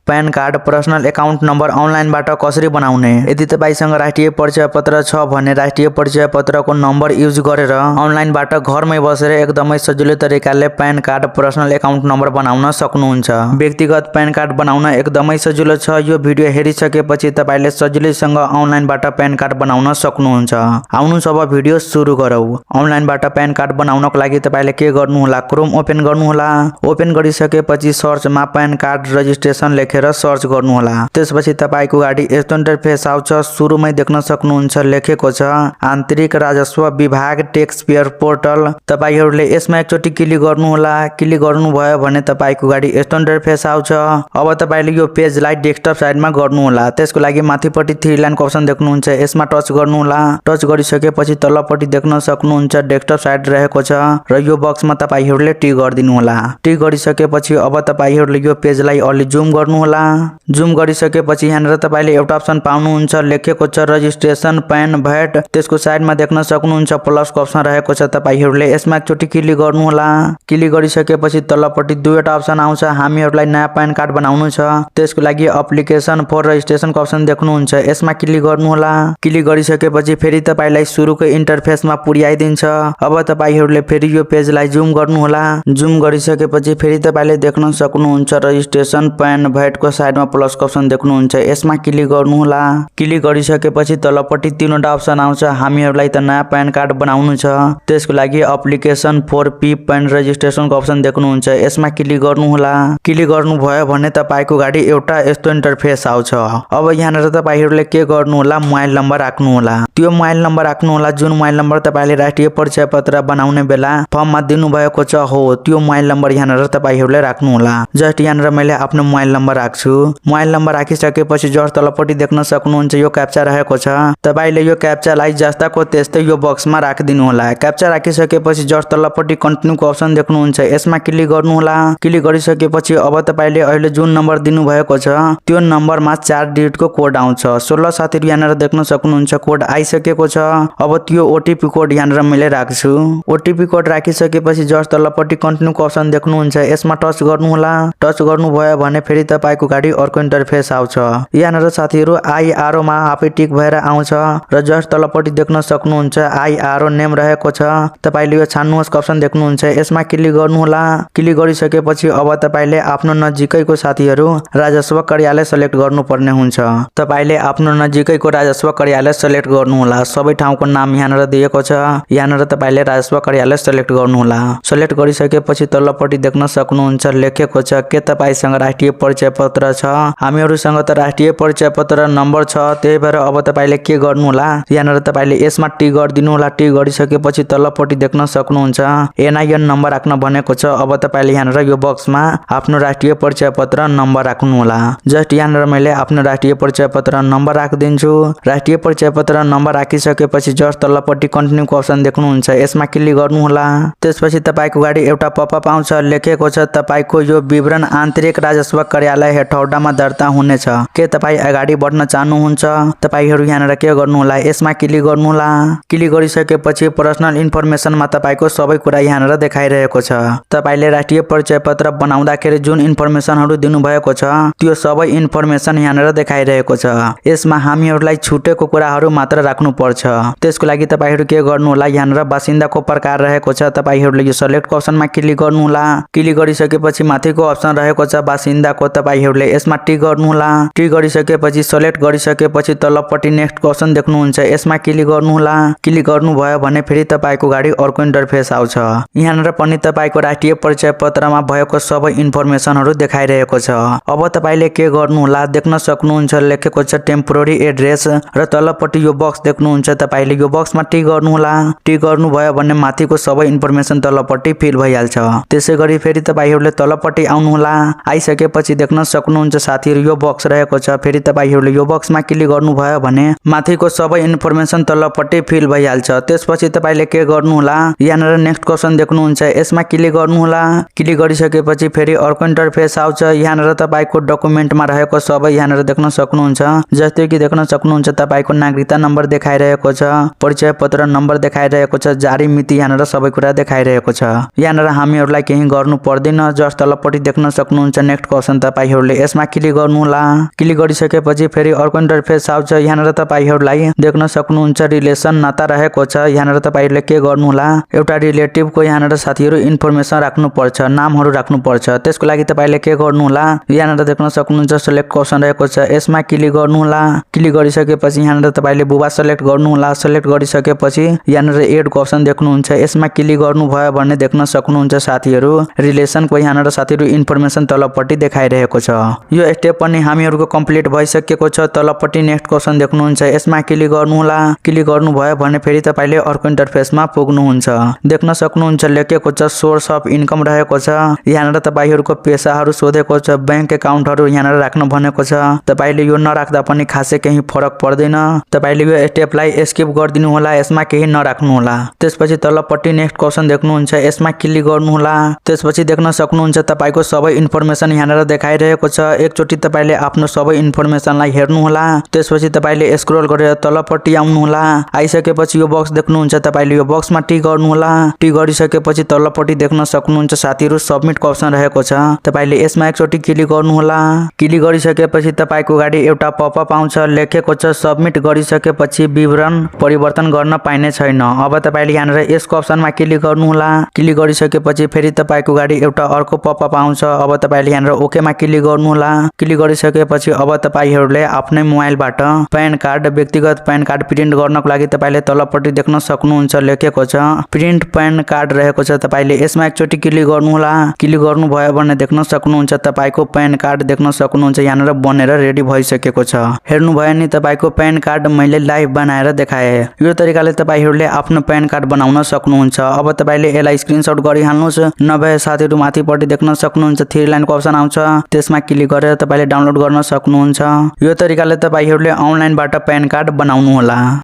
Pan card personal account number अनलाइनबाट कसरी बनाउने। यदि तपाईसँग राष्ट्रिय परिचय पत्र छ भने राष्ट्रिय परिचय पत्रको नम्बर युज गरेर अनलाइनबाट घरमै बसेर एकदमै सजिलो तरिकाले pan card personal account number बनाउन सक्नुहुन्छ। व्यक्तिगत पैन कार्ड बनाउन एकदमै सजिलो छ। यो भिडियो हेरिसकेपछि तपाईले सजिलैसँग अनलाइनबाट पैन कार्ड बनाउन सक्नुहुन्छ। आउनुहोस् अब भिडियो सुरु गरौँ। अनलाइनबाट पैन कार्ड बनाउनको लागि तपाईले के गर्नु होला, क्रोम ओपन गर्नु होला। ओपन गरिसकेपछि सर्चमा पैन कार्ड रजिस्ट्रेसन लेखेर सर्च गर्नु होला। त्यसपछि तपाईको गाडी यस्तो इन्टरफेस आउँछ। सुरुमै देख्न सक्नुहुन्छ लेखेको छ आन्तरिक राजस्व विभाग टैक्स पेयर पोर्टल। तपाईहरुले यसमा एकचोटी क्लिक गर्नु होला। क्लिक गर्नुभयो भने तपाईको गाडी यस्तो इन्टरफेस आउँछ। अब तपाईले यो पेजलाई डेस्कटप साइडमा गर्नु होला। त्यसको लागि माथिपट्टि 3 लाइनको अप्सन देख्नुहुन्छ, यसमा टच गर्नु होला। टच गरिसकेपछि तलपट्टि देख्न सक्नुहुन्छ डेस्कटप साइड रहेको छ र यो बक्समा तपाईहरुले टिक गर्दिनु होला। टिक गरिसकेपछि अब तपाईहरुले यो पेजलाई अलि जुम गर्नु होला। जुम गरिसकेपछि यहाँनिर तपाईले एउटा अप्सन पाउनुहुन्छ लेखेको छ रजिस्ट्रेसन पैन भ्याट। त्यसको साइडमा देख्न सक्नुहुन्छ प्लसको अप्सन रहेको छ। तपाईहरुले यसमा एकचोटी क्लिक गर्नु होला। क्लिक गरिसकेपछि तलपट्टि दुईवटा अप्सन आउँछ। हामीहरुलाई नयाँ पैन कार्ड बनाउनु छ, त्यसको लागि एप्लिकेसन फर रजिस्ट्रेसनको अप्सन देख्नुहुन्छ, यसमा क्लिक गर्नु होला। क्लिक गरिसकेपछि फेरि तपाईलाई सुरुको इन्टरफेसमा पुर्याइदिन्छ। अब तपाईहरुले फेरि यो पेजलाई जुम गर्नु होला। जुम गरिसकेपछि फेरि तपाईले देख्न सक्नुहुन्छ रजिस्ट्रेसन पैन भ्याटको साइडमा प्लसको अप्सन देख्नुहुन्छ, यसमा क्लिक गर्नु होला। क्लिक गरिसकेपछि तलपट्टि 3वटा अप्सन आउँछ। हामीहरुलाई त नयाँ पैन कार्ड बनाउनु छ, त्यसको लागि एप्लिकेसन फर पी पैन रजिस्ट्रेसनको अप्सन देख्नुहुन्छ, यसमा क्लिक गर्नु होला। क्लिक गर्नुभयो भने तपाईको गाडी एउटा यस्तो इन्टरफेस आउँछ। अब यहाँनिर तपाईहरुले के गर्नु होला, मोबाइल नम्बर राख्नु होला। त्यो मोबाइल नम्बर राख्नु होला जुन मोबाइल नम्बर तपाईले राष्ट्रिय परिचय पत्र बनाउने बेला फर्ममा दिनु भएको छ हो त्यो मोबाइल नम्बर यहाँनिर तपाईहरुले राख्नु होला। जस्ट यहाँनिर मैले आफ्नो मोबाइल नम्बर राख्छु। मोबाइल नम्बर राखिसकेपछि जस्ट तलपट्टि देख्न सक्नुहुन्छ यो क्याप्चा रहेको छ। तपाईले यो क्याप्चालाई जस्ताको त्यस्तै यो बक्समा राखिदिनु होला। क्याप्चा राखिसकेपछि जस्ट तलपट्टि कन्टिन्यूको अप्सन देख्नुहुन्छ, यसमा क्लिक गर्नु होला। क्लिक गरिसकेपछि अब तपाईले अहिले जुन नम्बर दिनु भएको छ त्यो नम्बरमा 4 डिजिटको कोड आउँछ। 16 साथीहरु यहाँनिर देख्न सक्नुहुन्छ कोड आइसकेको छ। अब त्यो ओटीपी कोड यहाँनिर मैले राख्छु। ओटीपी कोड राखिसकेपछि जस्ट तलपट्टि कन्टिन्यूको अप्सन देख्नुहुन्छ, यसमा टच गर्नु होला। टच गर्नुभयो भने फेरि तपाईको गाडी अर्को इन्टरफेस आउँछ। यहाँनिर साथीहरु आई आरओ मा आफै टिक भएर आउँछ र जस्ट तलपट्टि देख्न सक्नुहुन्छ आई आरओ नेम रहेको छ। तपाईले यो छान्नुहोस् अप्सन देख्नुहुन्छ, यसमा क्लिक गर्नु होला। क्लिक गरिसकेपछि अब तपाईले आफ्नो नजिकैको साथीहरु राजस्व कार्यालय सेलेक्ट गर्नुपर्ने हुन्छ। तपाईले आफ्नो नजिकैको राजस्व कार्यालय सेलेक्ट गर्नु होला। सबै ठाउँको नाम यहाँनिर दिएको छ। यहाँनिर तपाईले राजस्व कार्यालय सेलेक्ट गर्नु होला। सेलेक्ट गरिसकेपछि तलपट्टि देख्न सक्नुहुन्छ लेखेको छ के तपाईसँग राष्ट्रिय परिचय पत्र छ। हामीहरुसँग त राष्ट्रिय परिचय पत्र नम्बर छ, त्यही भएर अब तपाईले के गर्नु होला, यहाँनिर तपाईले यसमा टिक गर्दिनु होला। टिक गरिसकेपछि तलपट्टि देख्न सक्नुहुन्छ एनआईएन नम्बर राख्न भनेको छ। अब तपाईले यहाँनिर यो बक्समा आफ्नो राष्ट्रिय परिचय पत्र नम्बर राख्नु होला। जस्ट यहाँनिर मैले आफ्नो राष्ट्रिय परिचय पत्र नम्बर राखिदिन्छु। राष्ट्रिय परिचय पत्र नम्बर राखिसकेपछि जस्ट तलपट्टि कन्टिन्यूको अप्सन देख्नुहुन्छ, यसमा क्लिक गर्नु होला। त्यसपछि तपाईको गाडी एउटा पपअप आउँछ लेखेको छ तपाईको यो विवरण आन्तरिक राजस्व कार्यालय हेटौडामा दर्ता हुनेछ। के तपाई अगाडि बढ्न चाहनुहुन्छ? तपाईहरु यहाँनिर के गर्नु होला, यसमा क्लिक गर्नु होला। क्लिक गरिसकेपछि पर्सनल इन्फर्मेसनमा तपाईको सबै कुरा यहाँनिर देखाइरहेको छ। तपाईले राष्ट्रिय परिचय पत्र बनाउँदाखेरि जुन इन्फर्मेसनहरु दिनु भएको छ त्यो सबै इन्फर्मेसन यहाँनिर देखाइरहेको छ। यसमा हामीहरुलाई छुटेको कुराहरु मात्र राख्नु पर्छ। त्यसको लागि तपाईहरु के गर्नु होला, यहाँनिर बासिन्दाको प्रकार रहेको छ। तपाईहरुले यो सिलेक्ट अप्सनमा क्लिक गर्नु होला। क्लिक गरिसकेपछि माथिको अप्सन रहेको छ बासिन्दाको, तपाईहरुले यसमा टिक गर्नु होला। टिक गरिसकेपछि सिलेक्ट गरिसकेपछि तलपट्टि नेक्स्ट अप्सन देख्नुहुन्छ, यसमा क्लिक गर्नु होला। क्लिक गर्नुभयो भने फेरि तपाईको गाडी अर्को इन्टरफेस आउँछ। यहाँनिर पनि तपाईको राष्ट्रिय परिचय पत्रमा भएको सबै इन्फर्मेसनहरु देखाइरहेको छ। अब तपाईले के गर्नु होला, देख्न सक्नुहुन्छ लेखेको छ टेम्पोररी एड्रेस र तलपट्टि यो बक्स देख्नुहुन्छ। तपाईले यो बक्समा टिक गर्नु होला। टिक गर्नुभयो भने माथिको सबै इन्फर्मेसन तलपट्टि फिल भइहाल्छ। त्यसैगरी फेरि तपाईहरुले तलपट्टि आउनु होला। आइसकेपछि देख्न सक्नुहुन्छ साथीहरु यो बक्स रहेको छ। फेरि तपाईहरुले यो बक्समा क्लिक गर्नुभयो भने माथिको सबै इन्फर्मेसन तलपट्टि फिल भइहाल्छ। त्यसपछि तपाईले के गर्नु होला, यहाँनिर नेक्स्ट क्वेशन देख्नुहुन्छ, यसमा क्लिक गर्नु होला। क्लिक गरिसकेपछि फेरि अर्को इन्टरफेस आउँछ। यहाँनिर तपाईको डकुमेन्टमा रहेको सबै यहाँनिर देख्न सक्नुहुन्छ। जस्तै कि देख्न सक्नुहुन्छ तपाईको नागरिकता नम्बर देखाइरहेको छ, परिचय पत्र नम्बर देखाइरहेको छ, जारी मिति यहाँनिर सबै कुरा देखाइरहेको छ। यहाँनिर हामीहरुलाई केही गर्नु पर्दैन। जस्ट तलपट्टि देख्न सक्नुहुन्छ नेक्स्ट क्वेशन तपाईहरु तपाईहरुले यसमा क्लिक गर्नुहोला। क्लिक गरिसकेपछि फेरि अर्को इन्टरफेस आउँछ। यहाँनिर तपाईहरुलाई देख्न सक्नुहुन्छ रिलेसन नाता रहेको छ। यहाँनिर तपाईहरुले के गर्नुहोला, एउटा रिलेटिभको यहाँनिर साथीहरु इन्फर्मेसन राख्नु पर्छ, नामहरु राख्नु पर्छ। त्यसको लागि तपाईले के गर्नुहोला, यहाँनिर देख्न सक्नुहुन्छ सिलेक्ट अप्सन रहेको छ। यसमा क्लिक गर्नुहोला। क्लिक गरिसकेपछि यहाँनिर तपाईले बुबा सिलेक्ट गर्नुहोला। सिलेक्ट गरिसकेपछि यहाँनिर एड को अप्सन देख्नुहुन्छ। यसमा क्लिक गर्नुभयो भने देख्न सक्नुहुन्छ साथीहरु रिलेसनको यहाँनिर साथीहरु इन्फर्मेसन तलपट्टि देखाइरहेको छ। यो स्टेप पनि हामीहरुको कम्प्लिट भइसकेको छ। तलपट्टि नेक्स्ट को अप्सन देख्नुहुन्छ। यसमा क्लिक गर्नुहोला। क्लिक गर्नुभयो भने फेरि तपाईले अर्को इन्टरफेसमा पुग्नुहुन्छ। देख्न सक्नुहुन्छ लेखेको छ सोर्स अफ इन्कम रहेको छ। यहाँनिर तपाईहरुको पेशाहरु सोधेको छ, बैंक एकाउन्टहरु यहाँनिर राख्नु भनेको छ। तपाईले यो नराख्दा पनि खासै केही फरक पर्दैन। तपाईले यो स्टेपलाई स्किप गर्दिनु होला, यसमा केही नराख्नु होला। त्यसपछि तलपट्टि नेक्स्ट क्वेशन देख्नुहुन्छ। यसमा क्लिक गर्नुहोला। त्यसपछि देख्न सक्नुहुन्छ तपाईको सबै इन्फर्मेसन यहाँनिर देखाइरहेको छ। एकचोटी तपाईले आफ्नो सबै इन्फर्मेसनलाई हेर्नु होला। त्यसपछि तपाईले स्क्रोल गरेर तलपट्टि आउनु होला। आइसकेपछि यो बक्स देख्नुहुन्छ। तपाईले यो बक्समा टिक गर्नु होला। टिक गरिसकेपछि तलपट्टि देख्न सक्नुहुन्छ साथीहरु सबमिट को अप्सन रहेको छ। तपाईले यसमा एकचोटी क्लिक गर्नु होला। क्लिक गरिसकेपछि तपाईको गाडी एउटा पपअप आउँछ। लेखेको छ सबमिट गरिसकेपछि विवरण परिवर्तन गर्न पाइने छैन। अब तपाईले यहाँनिर यसको अप्सनमा क्लिक गर्नु होला। क्लिक गरिसकेपछि फेरि तपाईको गाडी एउटा अर्को पपअप आउँछ। अब तपाईले यहाँनिर ओके मा क्लिक गर्नु होला। क्लिक गरिसकेपछि अब तपाईहरुले आफ्नै मोबाइलबाट प्यान कार्ड, व्यक्तिगत प्यान कार्ड प्रिन्ट गर्नको लागि तपाईले तलपट्टि देख्न सक्नुहुन्छ लेखेको छ प्रिन्ट प्यान कार्ड रहेको छ। तपाईले यसमा एकचोटी क्लिक गर्नु होला। क्लिक गर्नुभयो भने देख्न सक्नुहुन्छ तपाईको प्यान कार्ड देख्न सक्नुहुन्छ यहाँनिर बनेर रेडी भइसकेको छ। हेर्नु भयो नि तपाईको प्यान कार्ड मैले लाइभ बनाएर देखाए। यो तरिकाले तपाईहरुले आफ्नो प्यान कार्ड बनाउन सक्नुहुन्छ। अब तपाईले यसलाई स्क्रिनशट गरिहाल्नुस्। नभए साथीहरु माथिपट्टि देख्न सक्नुहुन्छ 3 लाइनको अप्सन आउँछ। त्यसमा क्लिक गरेर तपाईले डाउनलोड गर्न सक्नुहुन्छ। यो तरिकाले तपाईहरुले अनलाइनबाट प्यान कार्ड बनाउनु होला।